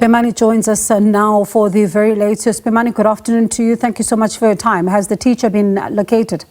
Pimani joins us now for the very latest. Pimani, good afternoon to you. Thank you so much for your time. Has the teacher been located?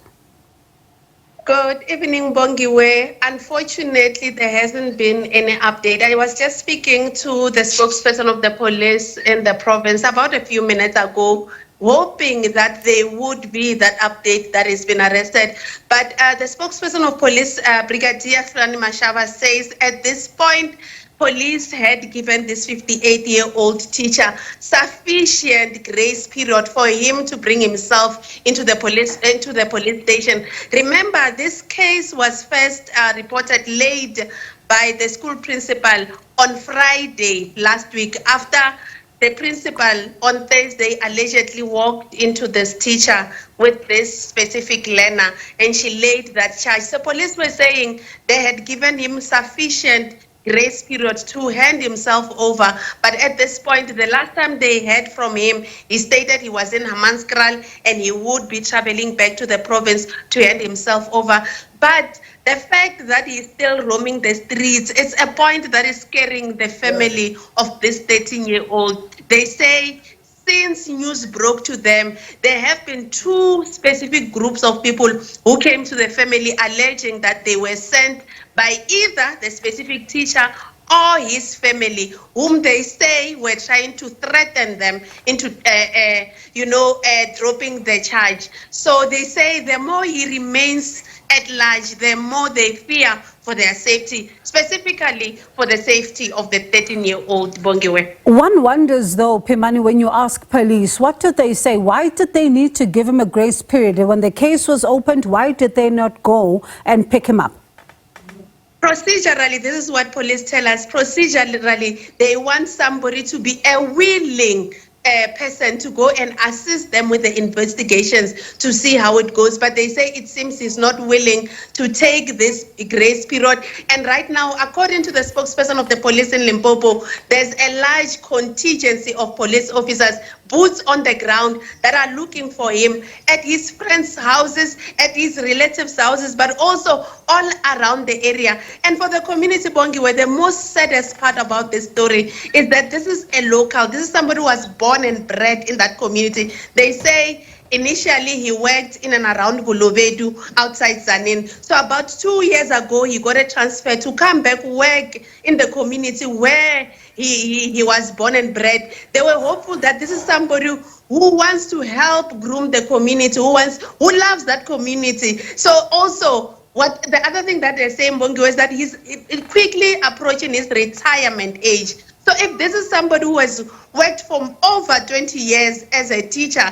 Good evening, Bongiwe. Unfortunately, there hasn't been any update. I was just speaking to the spokesperson of the police in the province about a few minutes ago, hoping that there would be that update that has been arrested. But the spokesperson of police, Brigadier Frani Mashava, says at this point, police had given this 58-year-old teacher sufficient grace period for him to bring himself into the police station. Remember, this case was first reported late by the school principal on Friday last week after the principal on Thursday allegedly walked into this teacher with this specific learner and she laid that charge. So police were saying they had given him sufficient grace period to hand himself over. But at this point, the last time they heard from him, he stated he was in Hammanskraal and he would be traveling back to the province to hand himself over. But the fact that he's still roaming the streets, it's a point that is scaring the family of this 13-year-old. They say since news broke to them, there have been two specific groups of people who came to the family alleging that they were sent by either the specific teacher or his family, whom they say were trying to threaten them into, dropping the charge. So they say the more he remains at large, the more they fear for their safety, specifically for the safety of the 13-year-old Bongiwe. One wonders, though, Pimani, when you ask police, what did they say? Why did they need to give him a grace period? When the case was opened, why did they not go and pick him up? Procedurally, this is what police tell us. Procedurally, they want somebody to be a willing person to go and assist them with the investigations to see how it goes. But they say it seems he's not willing to take this grace period. And right now, according to the spokesperson of the police in Limpopo, there's a large contingency of police officers, boots on the ground, that are looking for him at his friends' houses, at his relatives' houses, but also all around the area. And for the community, Bongiwe, the most saddest part about this story is that this is a local. This is somebody who was born and bred in that community. They say initially he worked in and around Bolobedu outside Zanin. So about 2 years ago, he got a transfer to come back work in the community where he was born and bred. They were hopeful that this is somebody who wants to help groom the community, who loves that community. So also, what the other thing that they're saying, Bongo, is that he's quickly approaching his retirement age. So if this is somebody who has worked for over 20 years as a teacher,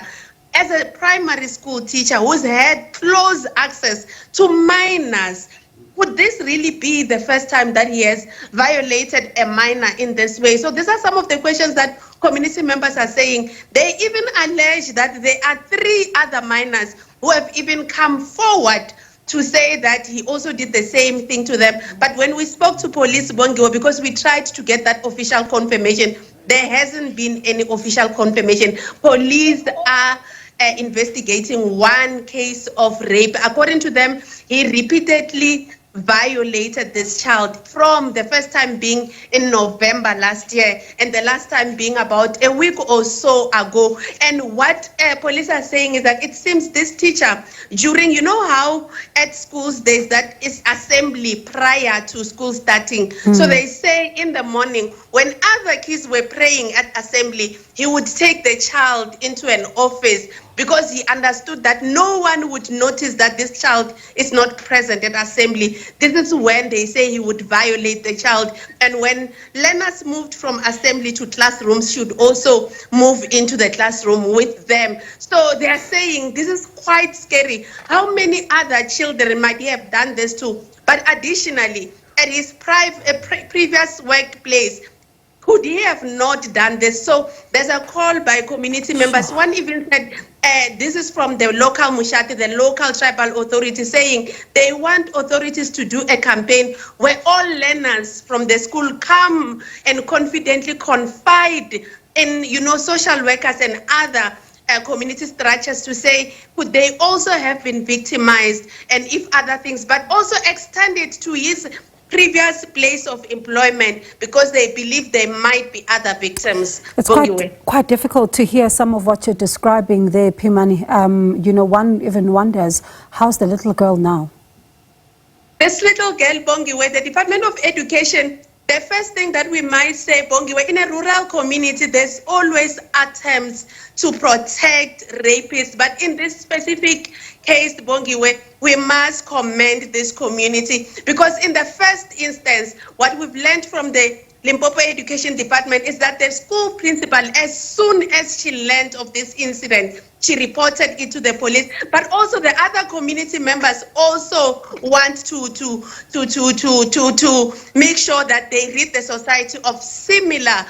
as a primary school teacher, who's had close access to minors, would this really be the first time that he has violated a minor in this way? So these are some of the questions that community members are saying. They even allege that there are 3 other minors who have even come forward to say that he also did the same thing to them. But when we spoke to police, Bongiwe, because we tried to get that official confirmation, there hasn't been any official confirmation. Police are investigating one case of rape. According to them, he repeatedly violated this child, from the first time being in November last year and the last time being about a week or so ago. And what police are saying is that it seems this teacher, during, you know how at schools there's that is assembly prior to school starting. So they say in the morning when other kids were praying at assembly, he would take the child into an office because he understood that no one would notice that this child is not present at assembly. This is when they say he would violate the child. And when learners moved from assembly to classrooms, should also move into the classroom with them. So they are saying this is quite scary. How many other children might he have done this to? But additionally, at his previous workplace, could he have not done this? So there's a call by community members. One even said, this is from the local Mushati, the local tribal authority, saying they want authorities to do a campaign where all learners from the school come and confidently confide in, social workers and other community structures to say, could they also have been victimized, and if other things, but also extend it to his previous place of employment because they believe there might be other victims. It's Bongiwe. quite difficult to hear some of what you're describing there, Pimani. One even wonders, how's the little girl now? This little girl, Bongiwe, the Department of Education, the first thing that we might say, Bongiwe, in a rural community, there's always attempts to protect rapists. But in this specific case, Bongiwe, we must commend this community because in the first instance, what we've learned from the Limpopo Education Department is that the school principal, as soon as she learned of this incident, she reported it to the police. But also the other community members also want to make sure that they rid the society of similar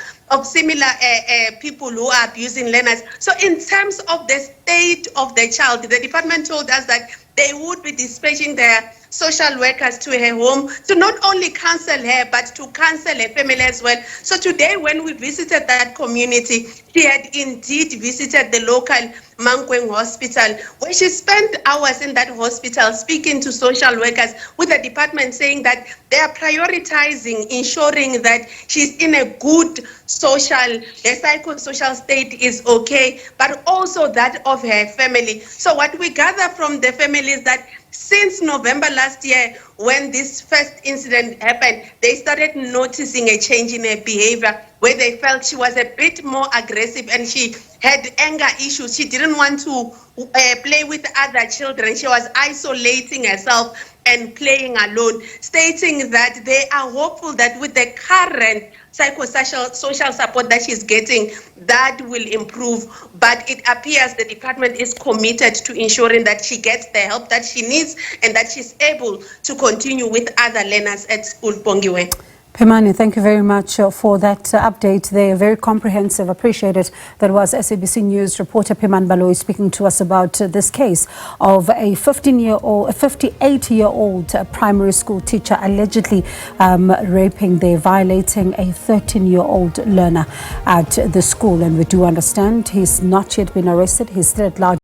people who are abusing learners. So in terms of the state of the child, the department told us that they would be dispatching their social workers to her home to not only counsel her, but to counsel her family as well. So today, when we visited that community, she had indeed visited the local Mankweng hospital, where she spent hours in that hospital speaking to social workers with the department saying that they are prioritizing ensuring that she's in a good social, the psychosocial state is okay, but also that of her family. So what we gather from the family is that since November last year, when this first incident happened, they started noticing a change in her behavior where they felt she was a bit more aggressive and she had anger issues. She didn't want to play with other children. She was isolating herself and playing alone, stating that they are hopeful that with the current psychosocial social support that she's getting, that will improve. But it appears the department is committed to ensuring that she gets the help that she needs and that she's able to continue with other learners at school, Bongiwe. Pimani, thank you very much for that update there. Very comprehensive. Appreciate it. That was SABC News reporter Pimani Baloyi speaking to us about this case of a 58-year-old primary school teacher allegedly raping, violating a 13-year-old learner at the school. And we do understand he's not yet been arrested. He's still at large.